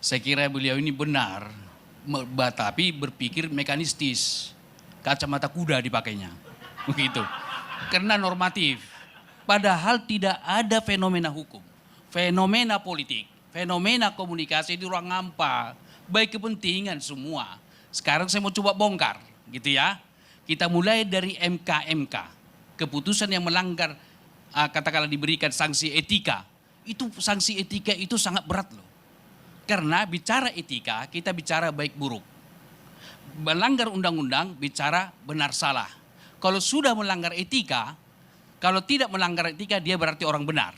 Saya kira beliau ini benar, tapi berpikir mekanistis. Kacamata kuda dipakainya. Begitu. Karena normatif. Padahal tidak ada fenomena hukum, fenomena politik, fenomena komunikasi di ruang hampa. Baik kepentingan semua. Sekarang saya mau coba bongkar, gitu ya. Kita mulai dari MK. Keputusan yang melanggar, katakanlah diberikan sanksi etika. Itu sanksi etika itu sangat berat loh. Karena bicara etika, kita bicara baik buruk. Melanggar undang-undang, bicara benar salah. Kalau sudah melanggar etika, kalau tidak melanggar etika, dia berarti orang benar.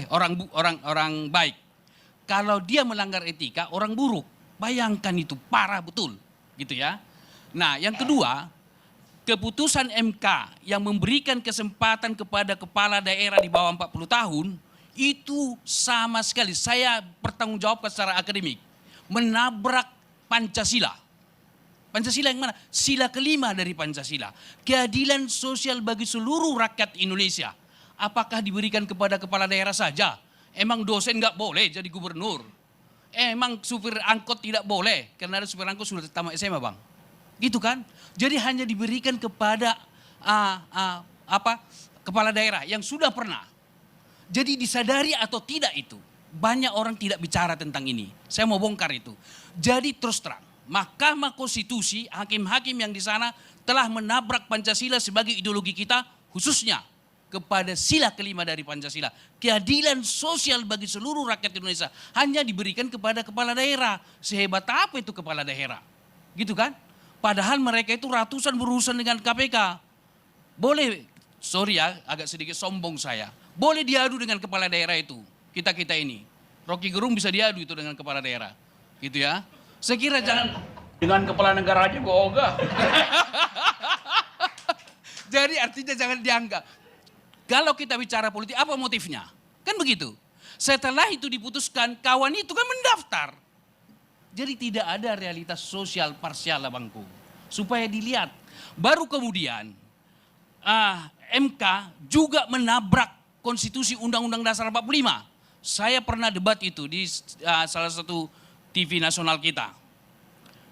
Orang baik. Kalau dia melanggar etika, orang buruk. Bayangkan itu parah betul, gitu ya. Nah, yang kedua, keputusan MK yang memberikan kesempatan kepada kepala daerah di bawah 40 tahun, itu sama sekali saya bertanggung jawabkan secara akademik. Menabrak Pancasila. Pancasila yang mana? Sila kelima dari Pancasila. Keadilan sosial bagi seluruh rakyat Indonesia. Apakah diberikan kepada kepala daerah saja? Emang dosen nggak boleh jadi gubernur? Emang supir angkot tidak boleh? Karena ada supir angkot sudah tamat SMA, Bang. Gitu kan? Jadi hanya diberikan kepada kepala daerah yang sudah pernah. Jadi disadari atau tidak itu, banyak orang tidak bicara tentang ini. Saya mau bongkar itu. Jadi terus terang, Mahkamah Konstitusi, hakim-hakim yang di sana telah menabrak Pancasila sebagai ideologi kita, khususnya kepada sila kelima dari Pancasila. Keadilan sosial bagi seluruh rakyat Indonesia hanya diberikan kepada kepala daerah. Sehebat apa itu kepala daerah? Gitu kan? Padahal mereka itu ratusan berurusan dengan KPK. Boleh, sorry ya, agak sedikit sombong saya. Boleh diadu dengan kepala daerah itu. Kita ini. Rocky Gerung bisa diadu itu dengan kepala daerah. Gitu ya. Saya kira jangan dengan kepala negara aja gue ogah. Jadi artinya jangan dianggap. Kalau kita bicara politik, apa motifnya? Kan begitu. Setelah itu diputuskan, kawan itu kan mendaftar. Jadi tidak ada realitas sosial parsial lah Bangku. Supaya dilihat. Baru kemudian MK juga menabrak Konstitusi Undang-Undang Dasar 45. Saya pernah debat itu di salah satu TV nasional kita.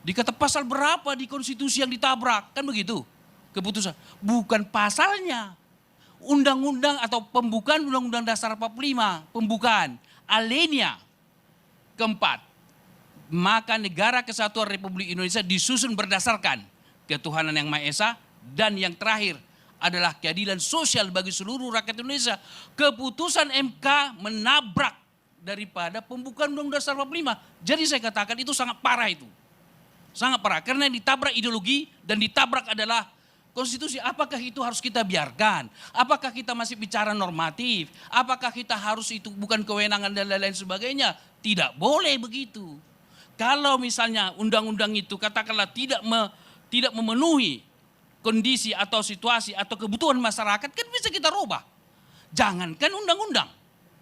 Dikata pasal berapa di konstitusi yang ditabrak? Kan begitu keputusan. Bukan pasalnya. Undang-undang atau pembukaan Undang-Undang Dasar 45. Pembukaan. Alinea keempat. Maka negara kesatuan Republik Indonesia disusun berdasarkan ketuhanan yang Maha Esa. Dan yang terakhir adalah keadilan sosial bagi seluruh rakyat Indonesia. Keputusan MK menabrak daripada pembukaan Undang-Undang Dasar 45. Jadi saya katakan itu sangat parah itu. Sangat parah. Karena yang ditabrak ideologi dan ditabrak adalah konstitusi. Apakah itu harus kita biarkan? Apakah kita masih bicara normatif? Apakah kita harus itu bukan kewenangan dan lain-lain sebagainya? Tidak boleh begitu. Kalau misalnya undang-undang itu katakanlah tidak memenuhi kondisi atau situasi atau kebutuhan masyarakat kan bisa kita rubah. Jangankan undang-undang,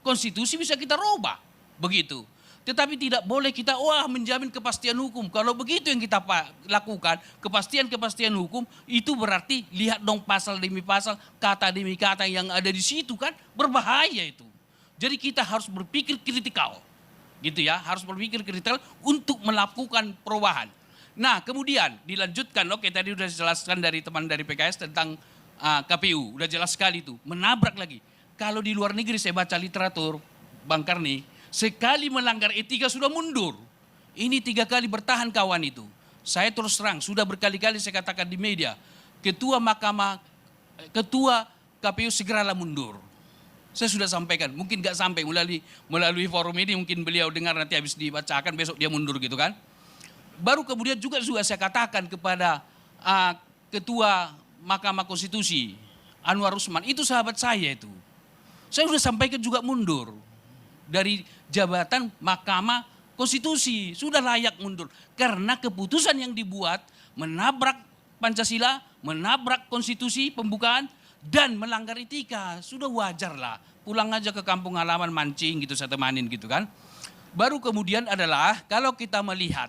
konstitusi bisa kita rubah. Begitu. Tetapi tidak boleh kita menjamin kepastian hukum. Kalau begitu yang kita lakukan, kepastian hukum itu berarti lihat dong pasal demi pasal, kata demi kata yang ada di situ kan berbahaya itu. Jadi kita harus berpikir kritikal. Gitu ya, harus berpikir kritikal untuk melakukan perubahan. Nah kemudian dilanjutkan, oke tadi sudah dijelaskan dari teman dari PKS tentang KPU, udah jelas sekali itu, menabrak lagi. Kalau di luar negeri saya baca literatur, Bang Karni, sekali melanggar etika sudah mundur. Ini 3 kali bertahan kawan itu. Saya terus terang, sudah berkali-kali saya katakan di media, ketua KPU segeralah mundur. Saya sudah sampaikan, mungkin gak sampai melalui forum ini, mungkin beliau dengar nanti habis dibacakan, besok dia mundur gitu kan. Baru kemudian juga saya katakan kepada Ketua Mahkamah Konstitusi, Anwar Usman, itu sahabat saya itu. Saya sudah sampaikan juga mundur dari jabatan Mahkamah Konstitusi, sudah layak mundur. Karena keputusan yang dibuat menabrak Pancasila, menabrak konstitusi pembukaan, dan melanggar etika. Sudah wajar lah, pulang aja ke kampung halaman mancing gitu, saya temanin gitu kan. Baru kemudian adalah kalau kita melihat,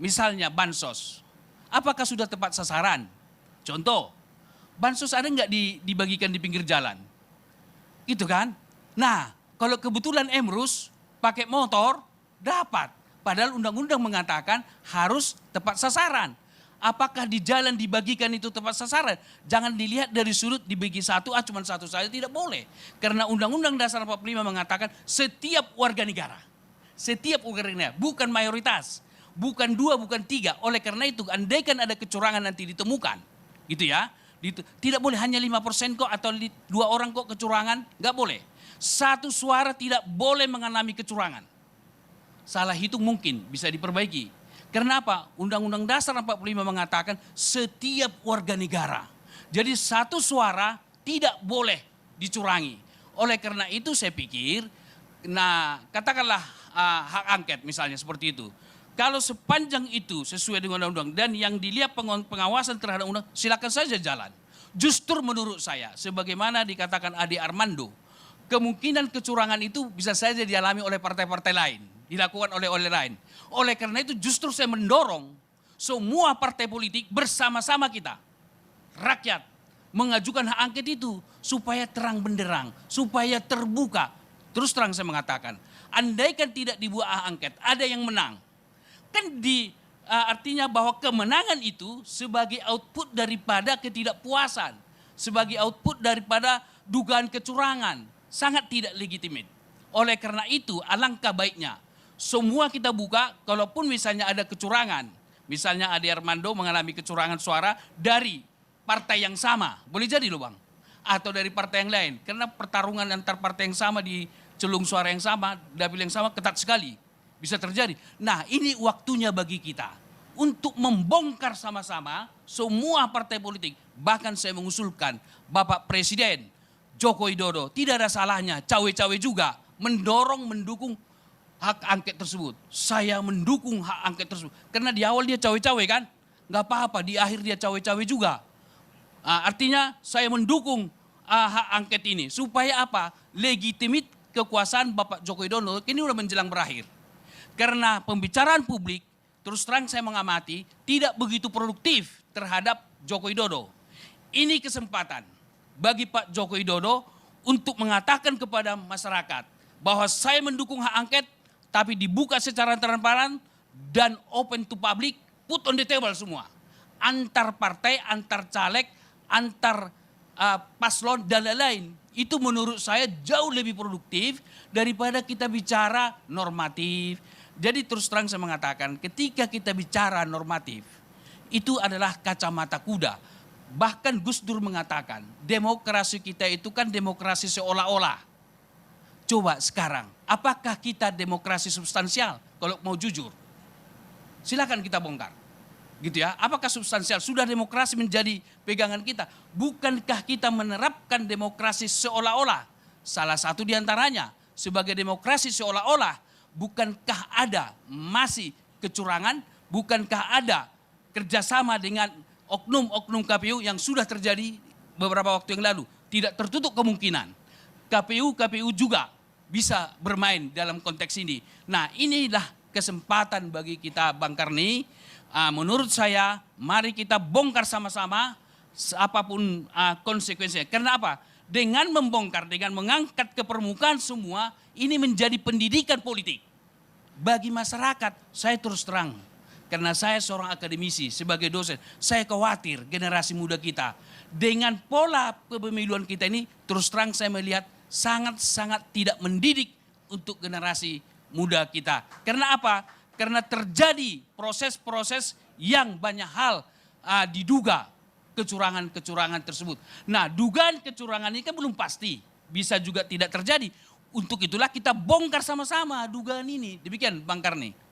misalnya bansos, apakah sudah tepat sasaran? Contoh, bansos ada nggak dibagikan di pinggir jalan? Gitu kan? Nah, kalau kebetulan Emrus pakai motor, dapat. Padahal undang-undang mengatakan harus tepat sasaran. Apakah di jalan dibagikan itu tepat sasaran? Jangan dilihat dari sudut dibagi satu, cuma satu saja, tidak boleh. Karena Undang-Undang Dasar 45 mengatakan setiap warga negara. Setiap warga negara, bukan mayoritas. Bukan 2, bukan 3. Oleh karena itu, andaikan ada kecurangan nanti ditemukan. Gitu ya. Tidak boleh hanya 5% kok atau 2 orang kok kecurangan. Nggak boleh. 1 suara tidak boleh mengalami kecurangan. Salah hitung mungkin bisa diperbaiki. Kenapa? Undang-Undang Dasar 45 mengatakan setiap warga negara. Jadi 1 suara tidak boleh dicurangi. Oleh karena itu saya pikir, nah katakanlah hak angket misalnya seperti itu. Kalau sepanjang itu sesuai dengan undang-undang dan yang dilihat pengawasan terhadap undang, silakan saja jalan. Justru menurut saya, sebagaimana dikatakan Ade Armando, kemungkinan kecurangan itu bisa saja dialami oleh partai-partai lain, dilakukan oleh lain. Oleh karena itu justru saya mendorong semua partai politik bersama-sama kita, rakyat, mengajukan hak angket itu supaya terang benderang, supaya terbuka. Terus terang saya mengatakan, andaikan tidak dibuat hak angket, ada yang menang. Kan artinya bahwa kemenangan itu sebagai output daripada ketidakpuasan, sebagai output daripada dugaan kecurangan, sangat tidak legitimate. Oleh karena itu alangkah baiknya semua kita buka, kalaupun misalnya ada kecurangan, misalnya Ade Armando mengalami kecurangan suara dari partai yang sama, boleh jadi loh Bang, atau dari partai yang lain, karena pertarungan antar partai yang sama di celung suara yang sama, dapil yang sama ketat sekali, bisa terjadi. Nah ini waktunya bagi kita untuk membongkar sama-sama semua partai politik, bahkan saya mengusulkan Bapak Presiden Joko Widodo, tidak ada salahnya cawe-cawe juga mendorong, mendukung hak angket tersebut. Saya mendukung hak angket tersebut. Karena di awal dia cawe-cawe kan. Nggak apa-apa, di akhir dia cawe-cawe juga. Artinya saya mendukung hak angket ini. Supaya apa? Legitimit kekuasaan Bapak Joko Widodo ini udah menjelang berakhir. Karena pembicaraan publik, terus terang saya mengamati, tidak begitu produktif terhadap Joko Widodo. Ini kesempatan bagi Pak Joko Widodo untuk mengatakan kepada masyarakat bahwa saya mendukung hak angket, tapi dibuka secara transparan dan open to public, put on the table semua. Antar partai, antar caleg, antar paslon dan lain-lain. Itu menurut saya jauh lebih produktif daripada kita bicara normatif. Jadi terus terang saya mengatakan ketika kita bicara normatif, itu adalah kacamata kuda. Bahkan Gus Dur mengatakan demokrasi kita itu kan demokrasi seolah-olah. Coba sekarang, apakah kita demokrasi substansial kalau mau jujur? Silakan kita bongkar. Gitu ya. Apakah substansial? Sudah demokrasi menjadi pegangan kita? Bukankah kita menerapkan demokrasi seolah-olah? Salah satu diantaranya sebagai demokrasi seolah-olah, bukankah ada masih kecurangan? Bukankah ada kerjasama dengan oknum-oknum KPU yang sudah terjadi beberapa waktu yang lalu? Tidak tertutup kemungkinan KPU juga bisa bermain dalam konteks ini. Nah inilah kesempatan bagi kita Bang Karni. Menurut saya mari kita bongkar sama-sama apapun konsekuensinya. Karena apa? Dengan membongkar, dengan mengangkat ke permukaan semua, ini menjadi pendidikan politik. Bagi masyarakat, saya terus terang. Karena saya seorang akademisi, sebagai dosen, saya khawatir generasi muda kita. Dengan pola kepemiluan kita ini, terus terang saya melihat sangat-sangat tidak mendidik untuk generasi muda kita. Karena apa? Karena terjadi proses-proses yang banyak hal diduga kecurangan-kecurangan tersebut. Nah, dugaan kecurangan ini kan belum pasti. Bisa juga tidak terjadi. Untuk itulah kita bongkar sama-sama dugaan ini. Demikian Bang Karni.